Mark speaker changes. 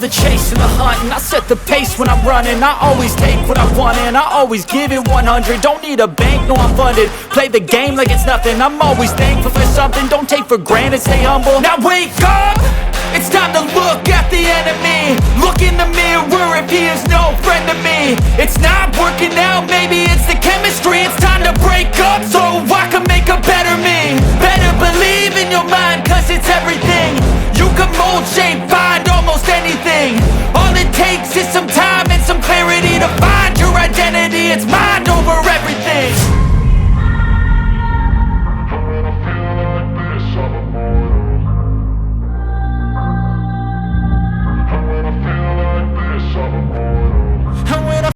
Speaker 1: the chase and the hunt, and I set the pace when I'm running. I always take what I want and I always give it 100. Don't need a bank, no I'm funded. Play the game like it's nothing. I'm always thankful for something. Don't take for granted, stay humble. Now wake up! It's time to look at the enemy. Look in the mirror if he is no friend to me. It's not working out, maybe it's the chemistry. It's time to break up so I can make a better me. Better believe in your mind, cause it's everything. You can mold, shape, find almost anything. All it takes is some time and some clarity to find your identity. It's mind over everything.